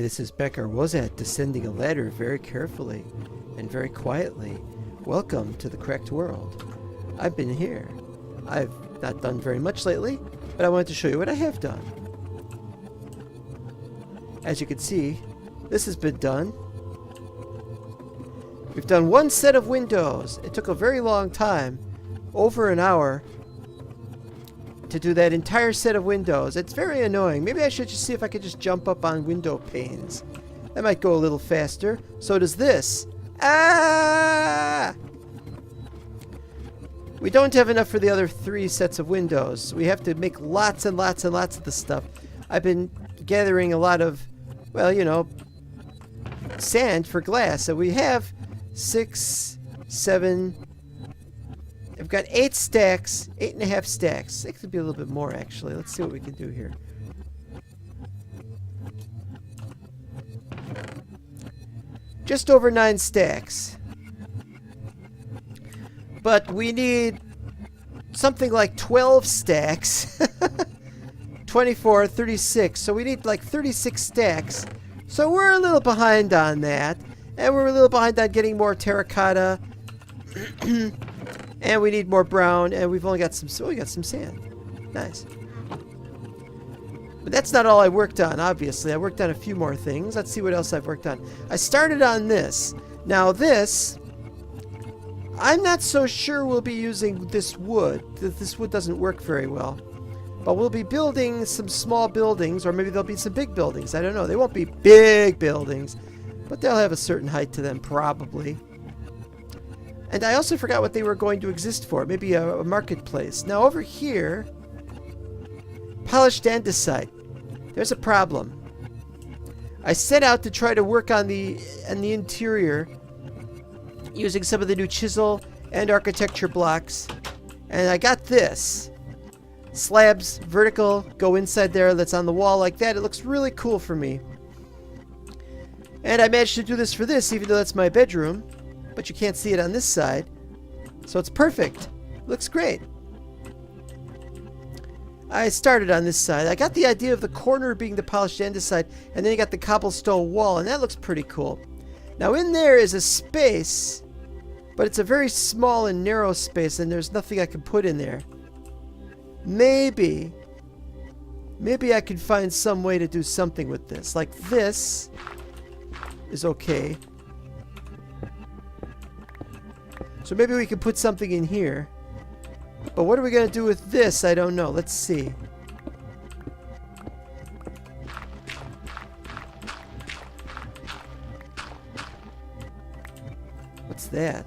this is Becker Wozat descending a ladder very carefully and very quietly. Welcome to the Cracked World. I've been here. I've not done very much lately, but I wanted to show you what I have done. As you can see, this has been done. We've done one set of windows. It took a very long time, over an hour, to do that entire set of windows. It's very annoying. Maybe I should just see if I could just jump up on window panes. That might go a little faster. So does this. Ah! We don't have enough for the other 3 sets of windows. We have to make lots and lots and lots of this stuff. I've been gathering a lot of, well, you know, sand for glass. So we have 6, 7... I've got 8 stacks, 8.5 stacks. It could be a little bit more, actually. Let's see what we can do here. Just over 9 stacks. But we need something like 12 stacks. 24, 36. So we need like 36 stacks. So we're a little behind on that. And we're a little behind on getting more terracotta. And we need more brown, and we've only got some, so we got some sand. Nice. But that's not all I worked on, obviously. I worked on a few more things. Let's see what else I've worked on. I started on this. Now this, I'm not so sure we'll be using this wood. This wood doesn't work very well. But we'll be building some small buildings, or maybe there'll be some big buildings. I don't know. They won't be big buildings, but they'll have a certain height to them, probably. And I also forgot what they were going to exist for. Maybe a marketplace. Now over here, polished andesite. There's a problem. I set out to try to work on the interior using some of the new chisel and architecture blocks. And I got this. Slabs, vertical, go inside there, that's on the wall like that. It looks really cool for me. And I managed to do this for this, even though that's my bedroom. But you can't see it on this side. So it's perfect. Looks great. I started on this side. I got the idea of the corner being the polished andesite, and then you got the cobblestone wall, and that looks pretty cool. Now in there is a space, but it's a very small and narrow space, and there's nothing I can put in there. Maybe I can find some way to do something with this. Like this is okay. So maybe we can put something in here. But what are we going to do with this? I don't know. Let's see. What's that?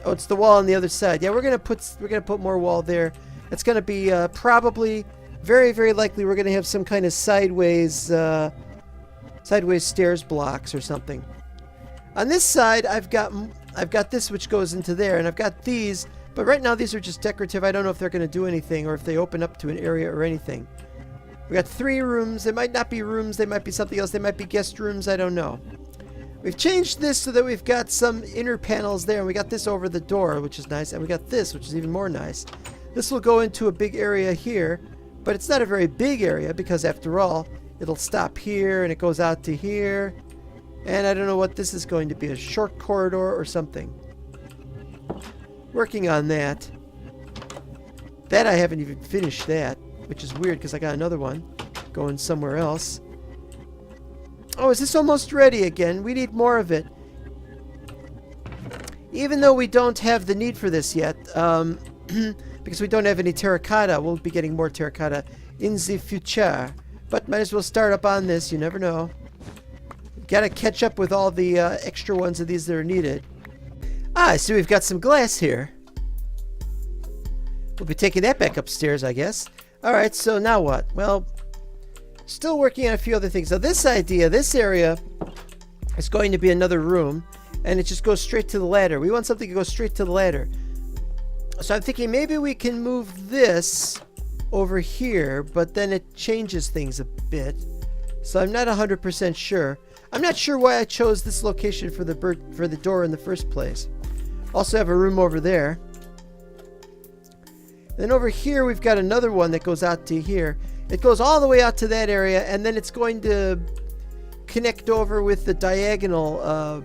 Oh, it's the wall on the other side. Yeah, we're gonna put more wall there. It's gonna be probably very, very likely we're gonna have some kind of sideways stairs blocks or something. On this side, I've got this which goes into there, and I've got these, but right now these are just decorative. I don't know if they're going to do anything or if they open up to an area or anything. We got 3 rooms. They might not be rooms. They might be something else. They might be guest rooms. I don't know. We've changed this so that we've got some inner panels there, and we got this over the door, which is nice, and we got this, which is even more nice. This will go into a big area here, but it's not a very big area because, after all, it'll stop here and it goes out to here. And I don't know what this is going to be, a short corridor or something. Working on that. That I haven't even finished that, which is weird because I got another one going somewhere else. Oh, is this almost ready again? We need more of it. Even though we don't have the need for this yet, because we don't have any terracotta, we'll be getting more terracotta in the future. But might as well start up on this, you never know. Gotta catch up with all the extra ones of these that are needed. Ah, I see we've got some glass here. We'll be taking that back upstairs, I guess. Alright, so now what? Well, still working on a few other things. Now this idea, this area, is going to be another room, and it just goes straight to the ladder. We want something to go straight to the ladder. So I'm thinking maybe we can move this over here, but then it changes things a bit. So I'm not 100% sure. I'm not sure why I chose this location for the door in the first place. Also have a room over there. Then over here we've got another one that goes out to here. It goes all the way out to that area, and then it's going to connect over with the diagonal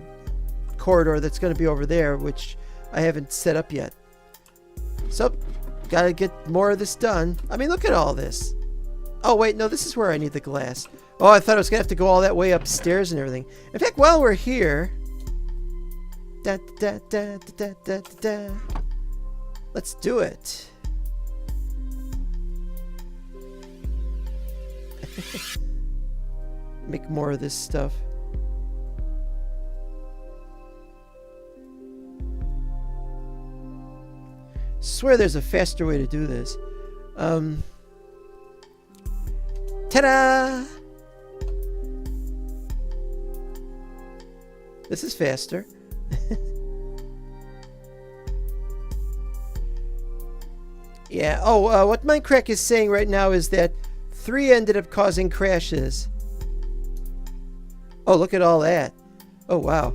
corridor that's going to be over there, which I haven't set up yet. So, gotta get more of this done. I mean, look at all this. Oh, wait, no, this is where I need the glass. Oh, I thought I was going to have to go all that way upstairs and everything. In fact, while we're here... Da, da, da, da, da, da, da. Let's do it. Make more of this stuff. Swear there's a faster way to do this. Ta-da! This is faster. Yeah. Oh, what MineCrak is saying right now is that 3 ended up causing crashes. Oh, look at all that. Oh, wow.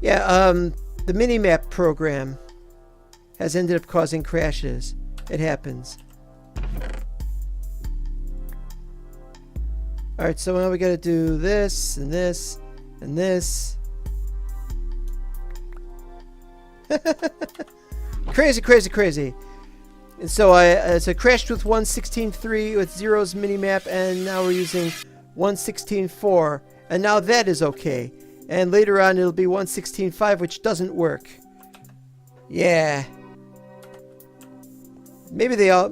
Yeah, the minimap program has ended up causing crashes. It happens. Alright, so now we gotta do this, and this, and this. Crazy, crazy, crazy. And so I crashed with 1.16.3 with Zero's minimap, and now we're using 1.16.4, and now that is okay. And later on it'll be 1.16.5, which doesn't work. Yeah. Maybe they all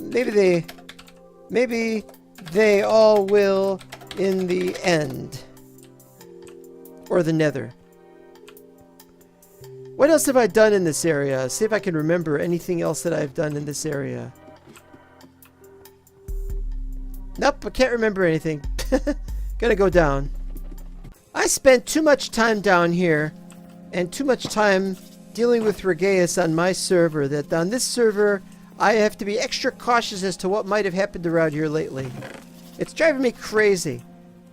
will in the end. Or the nether. What else have I done in this area? See if I can remember anything else that I've done in this area. Nope, I can't remember anything. Gotta go down. I spent too much time down here and too much time dealing with Regeus on my server that on this server I have to be extra cautious as to what might have happened around here lately. It's driving me crazy.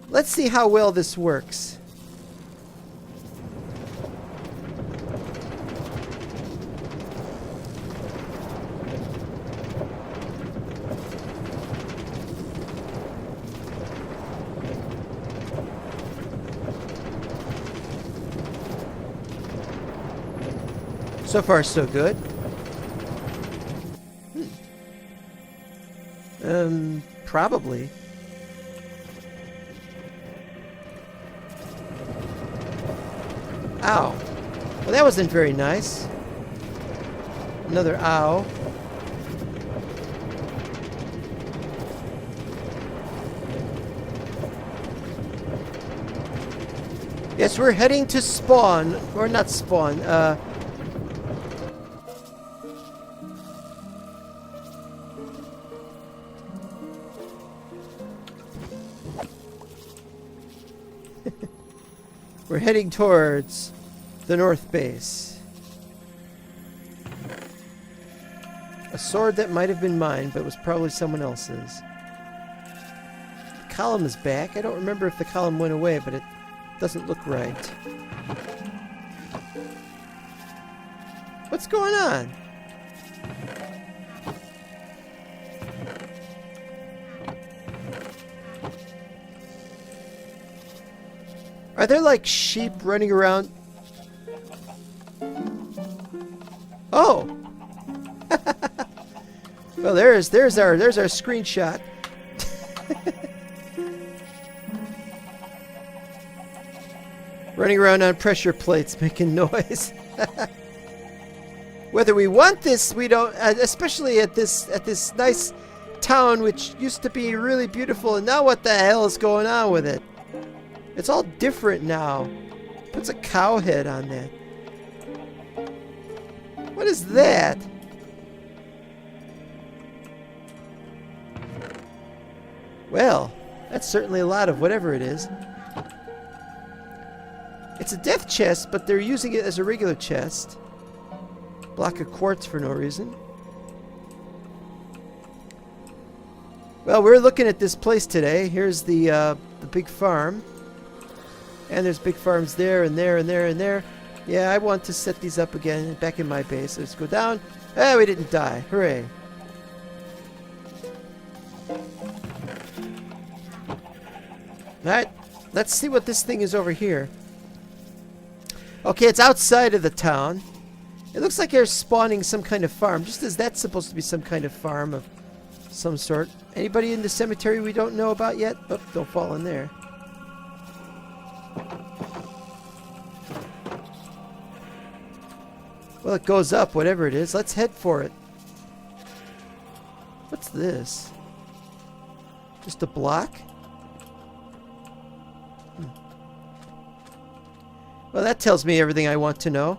Let's see how well this works. So far, so good. Probably. Ow. Well, that wasn't very nice. Another ow. Yes, we're heading to spawn. Or not spawn, we're heading towards the north base. A sword that might have been mine, but was probably someone else's. The column is back. I don't remember if the column went away, but it doesn't look right. What's going on? Are there like sheep running around? Oh. Well, there's our screenshot. Running around on pressure plates making noise. Whether we want this, we don't, especially at this nice town which used to be really beautiful, and now what the hell is going on with it? It's all different now. Puts a cow head on that. What is that? Well, that's certainly a lot of whatever it is. It's a death chest, but they're using it as a regular chest. Block of quartz for no reason. Well, we're looking at this place today. Here's the big farm. And there's big farms there and there and there and there. Yeah, I want to set these up again back in my base. Let's go down We didn't die. Hooray. Alright, let's see what this thing is over here. Okay, it's outside of the town. It looks like they're spawning some kind of farm, just as that's supposed to be some kind of farm of some sort. Anybody in the cemetery we don't know about yet? Oh, don't fall in there. Well, it goes up, whatever it is. Let's head for it. What's this? Just a block? Well, that tells me everything I want to know.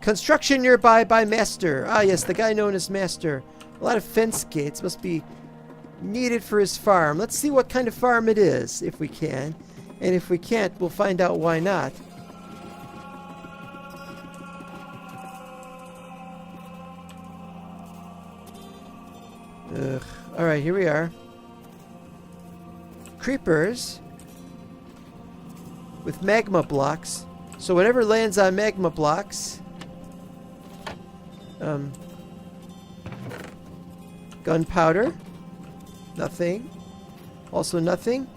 Construction nearby by Master. Ah, yes, the guy known as Master. A lot of fence gates must be needed for his farm. Let's see what kind of farm it is, if we can. And if we can't, we'll find out why not. Ugh. Alright, here we are. Creepers with magma blocks. So whatever lands on magma blocks, gunpowder, nothing, also nothing,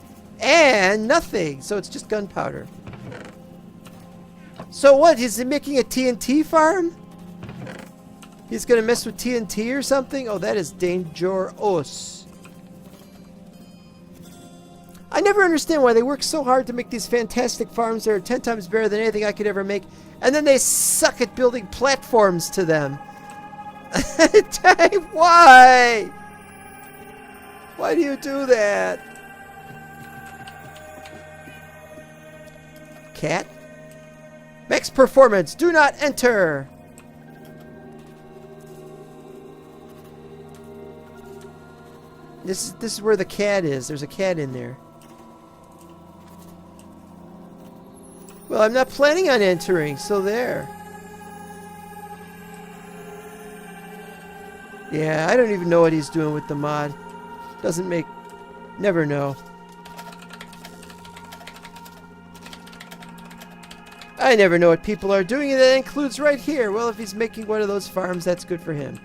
and nothing. So it's just gunpowder. So what, is he making a TNT farm? He's gonna mess with TNT or something? Oh, that is dangerous. I never understand why they work so hard to make these fantastic farms that are 10 times better than anything I could ever make, and then they suck at building platforms to them. Why? Why do you do that? Cat? Max performance, do not enter! This is where the cat is. There's a cat in there. Well, I'm not planning on entering, so there. Yeah, I don't even know what he's doing with the mod. Doesn't make... Never know. I never know what people are doing, and that includes right here. Well, if he's making one of those farms, that's good for him.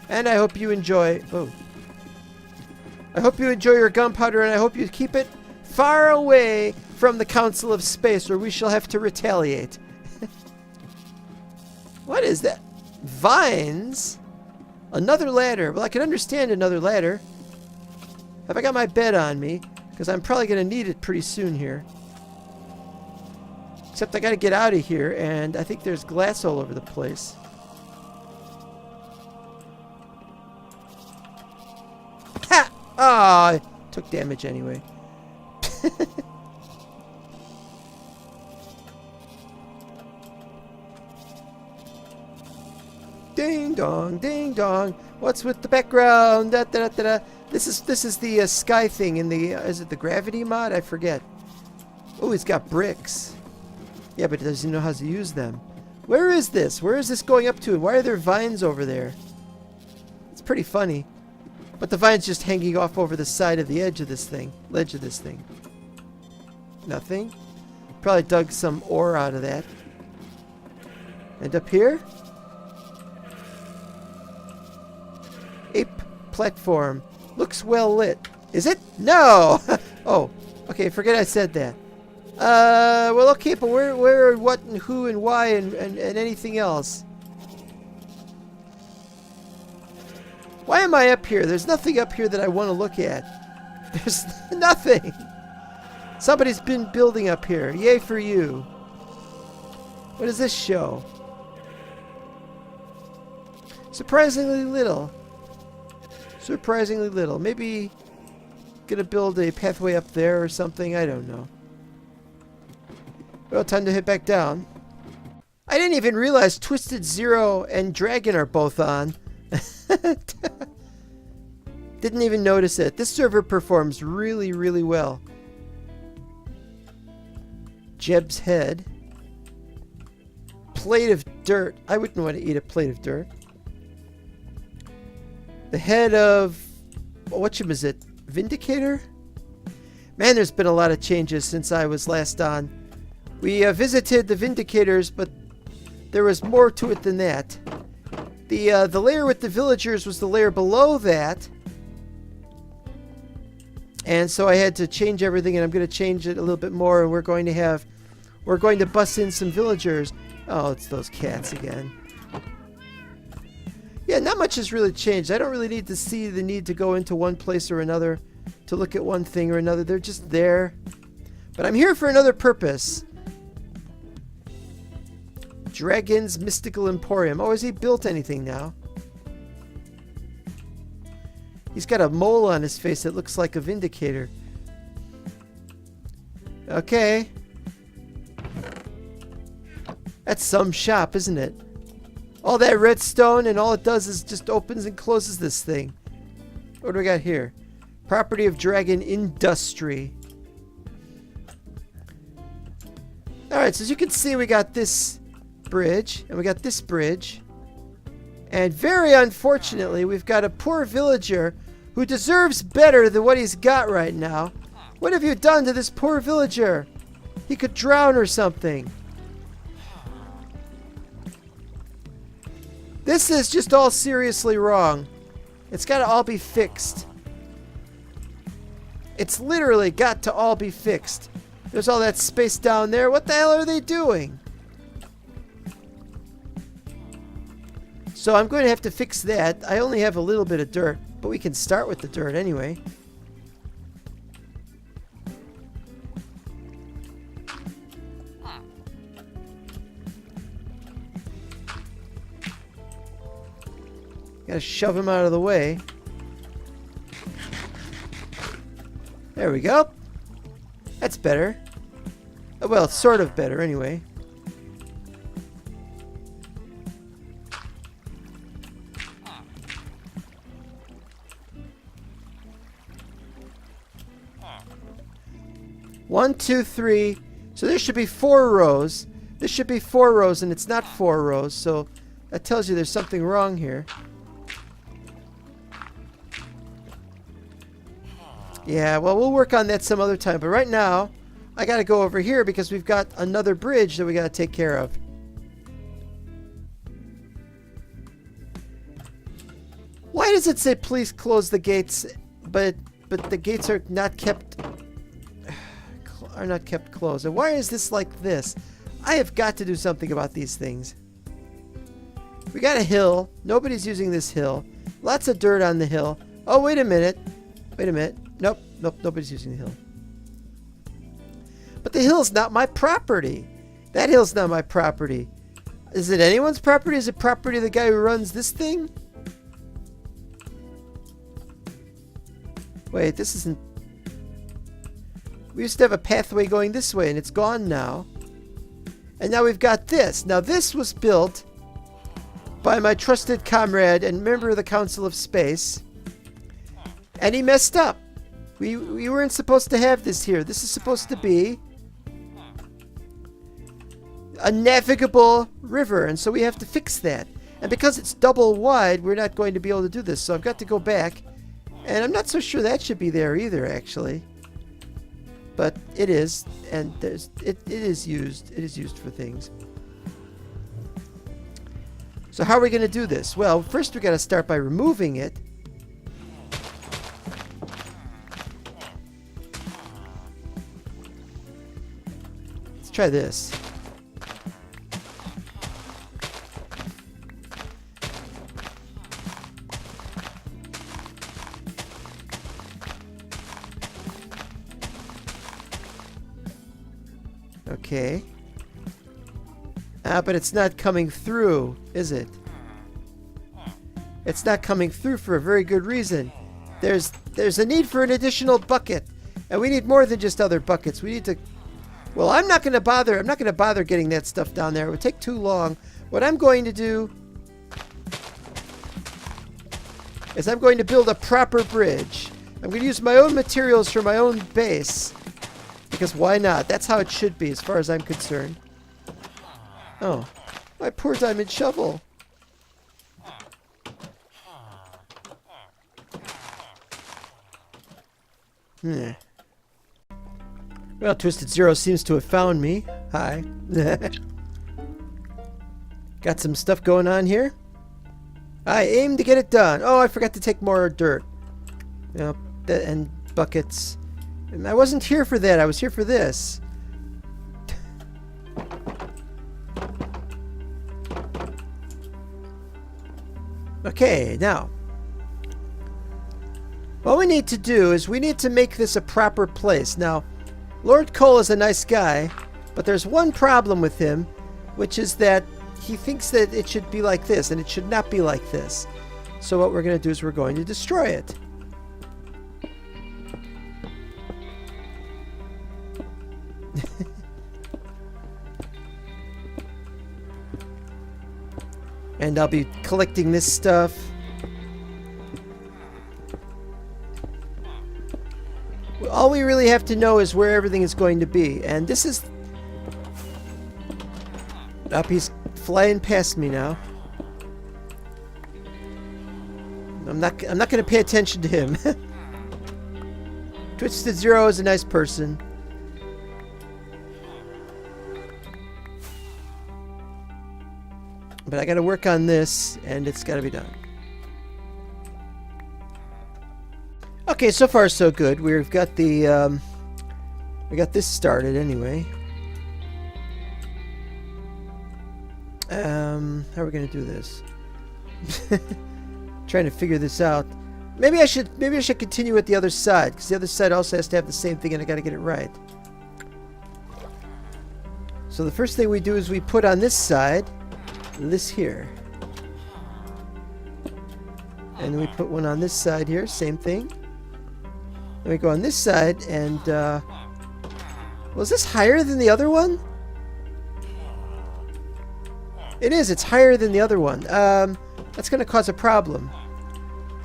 And I hope you enjoy... Oh. I hope you enjoy your gunpowder, and I hope you keep it far away from the Council of Space, or we shall have to retaliate. What is that? Vines? Another ladder. Well, I can understand another ladder. Have I got my bed on me? Because I'm probably going to need it pretty soon here. Except I got to get out of here, and I think there's glass all over the place. Ha! Ah, I took damage anyway. Ding dong, ding dong. What's with the background? Da, da, da, da. This is the sky thing in the is it the gravity mod? I forget. Oh, he's got bricks. Yeah, but does he know how to use them? Where is this? Where is this going up to? And why are there vines over there? It's pretty funny. But the vine's just hanging off over the side of the edge of this thing. Ledge of this thing. Nothing. Probably dug some ore out of that. And up here? Ape platform. Looks well lit. Is it? No! Oh, okay, forget I said that. Well, okay, but where, what, and who, and why, and anything else? Why am I up here? There's nothing up here that I want to look at. There's nothing. Somebody's been building up here. Yay for you. What does this show? Surprisingly little. Surprisingly little. Maybe gonna build a pathway up there or something. I don't know. Well, time to head back down. I didn't even realize Twisted Zero and Dragon are both on. Didn't even notice it. This server performs really, really well. Jeb's head. Plate of dirt. I wouldn't want to eat a plate of dirt. The head of... whatchamazit? Vindicator? Man, there's been a lot of changes since I was last on. We visited the Vindicators, but there was more to it than that. The layer with the villagers was the layer below that. And so I had to change everything, and I'm going to change it a little bit more, and we're going to bust in some villagers. Oh, it's those cats again. Yeah, not much has really changed. I don't really need to see the need to go into one place or another to look at one thing or another. They're just there. But I'm here for another purpose. Dragon's Mystical Emporium. Oh, has he built anything now? He's got a mole on his face that looks like a Vindicator. Okay. That's some shop, isn't it? All that redstone, and all it does is just opens and closes this thing. What do we got here? Property of Dragon Industry. Alright, so as you can see, we got this bridge, and we got this bridge. And very unfortunately, we've got a poor villager who deserves better than what he's got right now. What have you done to this poor villager? He could drown or something. This is just all seriously wrong. It's got to all be fixed. It's literally got to all be fixed. There's all that space down there. What the hell are they doing? So I'm going to have to fix that. I only have a little bit of dirt, but we can start with the dirt anyway. Gotta shove him out of the way. There we go. That's better. Well, it's sort of better anyway. One, two, three. So there should be 4 rows. This should be 4 rows, and it's not 4 rows. So that tells you there's something wrong here. Yeah, well, we'll work on that some other time. But right now, I got to go over here because we've got another bridge that we got to take care of. Why does it say please close the gates, but the gates are not kept closed? And why is this like this? I have got to do something about these things. We got a hill. Nobody's using this hill. Lots of dirt on the hill. Oh, wait a minute. Wait a minute. Nope, nobody's using the hill. But the hill's not my property. That hill's not my property. Is it anyone's property? Is it property of the guy who runs this thing? Wait, this isn't... We used to have a pathway going this way, and it's gone now. And now we've got this. Now this was built by my trusted comrade and member of the Council of Space. And he messed up. We weren't supposed to have this here. This is supposed to be a navigable river, and so we have to fix that. And because it's double wide, we're not going to be able to do this. So I've got to go back, and I'm not so sure that should be there either, actually. But it is, and it is used. It is used for things. So how are we going to do this? Well, first we got to start by removing it. Try this. Okay. But it's not coming through, is it? It's not coming through for a very good reason. There's a need for an additional bucket, and we need more than just other buckets. We need to... Well, I'm not going to bother getting that stuff down there. It would take too long. What I'm going to do is I'm going to build a proper bridge. I'm going to use my own materials for my own base. Because why not? That's how it should be as far as I'm concerned. Oh, my poor diamond shovel. Well, Twisted Zero seems to have found me. Hi. Got some stuff going on here. I aim to get it done. Oh, I forgot to take more dirt. You know, and buckets. And I wasn't here for that. I was here for this. Okay, now. What we need to do is we need to make this a proper place. Now, Lord Cole is a nice guy, but there's one problem with him, which is that he thinks that it should be like this, and it should not be like this. So what we're going to do is we're going to destroy it. And I'll be collecting this stuff. All we really have to know is where everything is going to be. And this is... Up, he's flying past me now. I'm not going to pay attention to him. Twisted Zero is a nice person. But I got to work on this, and it's got to be done. Okay, so far so good. We've got the we got this started anyway. How are we gonna do this? Trying to figure this out. Maybe I should continue with the other side, because the other side also has to have the same thing, and I got to get it right. So the first thing we do is we put on this side this here, and we put one on this side here, same thing. Then we go on this side, and was this higher than the other one? It is. It's higher than the other one. That's going to cause a problem,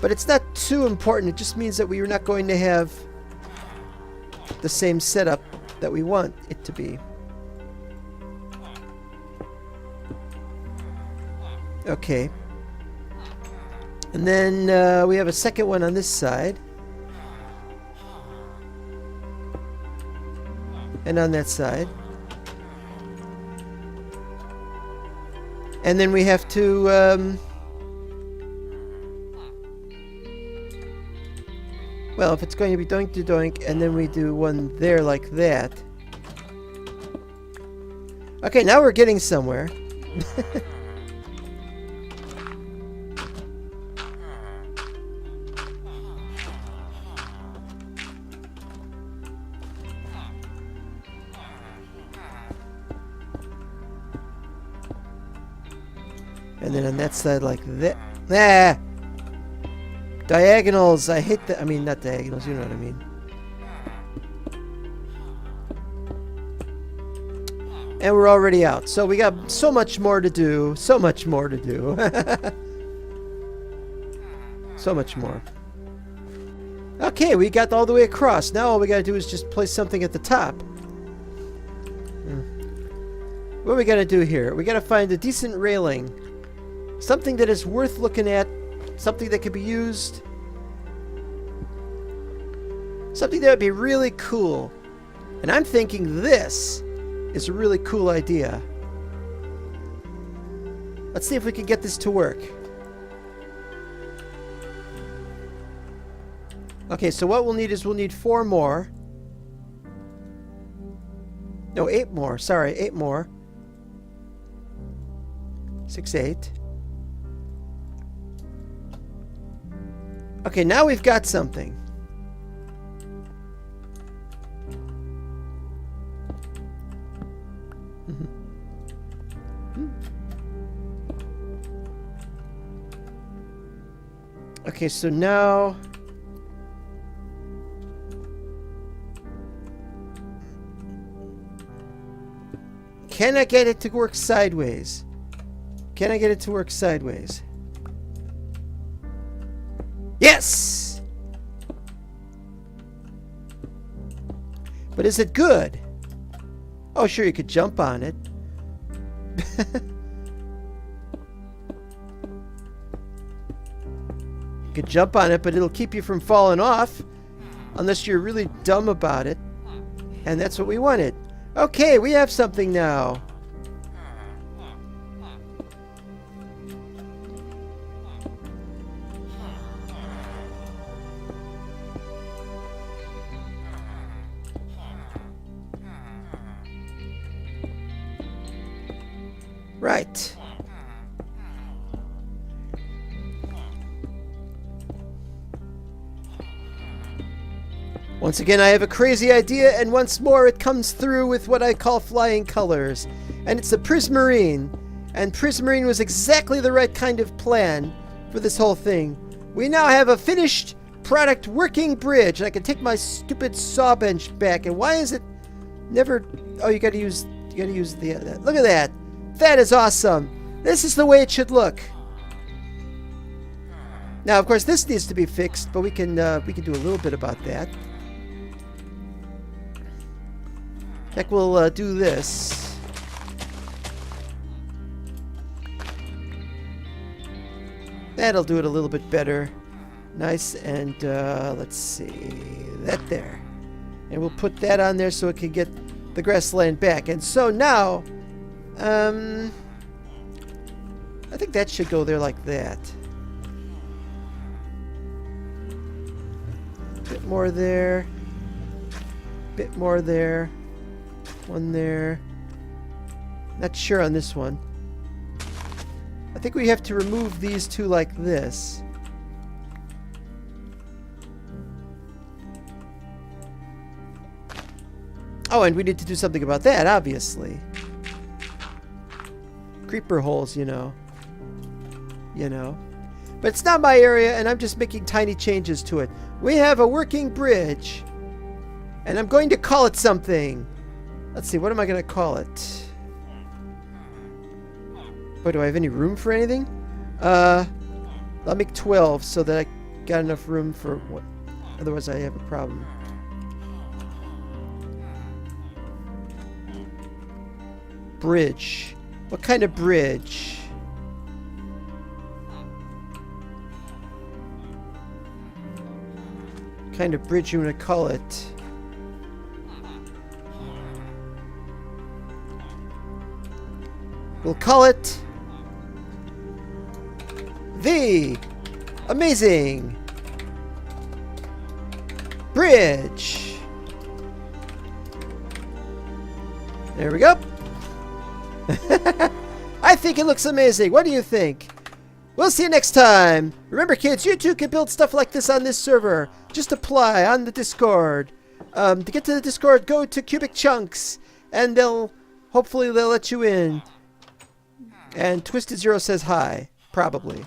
but it's not too important. It just means that we are not going to have the same setup that we want it to be. Okay. And then we have a second one on this side. And on that side. And then we have to well, if it's going to be doink to doink, and then we do one there like that. Okay, now we're getting somewhere. And then on that side like that. Ah! Diagonals! I hate that. I mean, not diagonals, you know what I mean. And we're already out. So we got so much more to do. So much more to do. So much more. Okay, we got all the way across. Now all we gotta do is just place something at the top. What are we gonna do here? We gotta find a decent railing. Something that is worth looking at. Something that could be used. Something that would be really cool. And I'm thinking this is a really cool idea. Let's see if we can get this to work. Okay, so what we'll need is we'll need 4 more. No, 8 more. Sorry, 8 more. 6, 8. Okay, now we've got something. Okay, so now can I get it to work sideways? Can I get it to work sideways? Yes! But is it good? Oh, sure, you could jump on it. You could jump on it, but it'll keep you from falling off. Unless you're really dumb about it. And that's what we wanted. Okay, we have something now. Right. Once again, I have a crazy idea, and once more it comes through with what I call flying colors. And it's a prismarine. And prismarine was exactly the right kind of plan for this whole thing. We now have a finished product working bridge. And I can take my stupid saw bench back. And why is it never... Oh, you gotta use the... Look at that. That is awesome. This is the way it should look. Now, of course, this needs to be fixed, but we can do a little bit about that. Heck, we'll do this. That'll do it a little bit better. Nice, and let's see, that there. And we'll put that on there so it can get the grassland back. And so now, I think that should go there like that. Bit more there. Bit more there. One there. Not sure on this one. I think we have to remove these two like this. Oh, and we need to do something about that, obviously. Creeper holes, you know. You know. But it's not my area, and I'm just making tiny changes to it. We have a working bridge. And I'm going to call it something. Let's see, what am I going to call it? Boy, do I have any room for anything? I'll make 12 so that I got enough room for what. Otherwise, I have a problem. Bridge. What kind of bridge? What kind of bridge you want to call it? We'll call it the Amazing Bridge. There we go. I think it looks amazing. What do you think? We'll see you next time. Remember, kids, you too can build stuff like this on this server. Just apply on the Discord. To get to the Discord, go to Cubic Chunks, and hopefully they'll let you in. And Twisted Zero says hi, probably.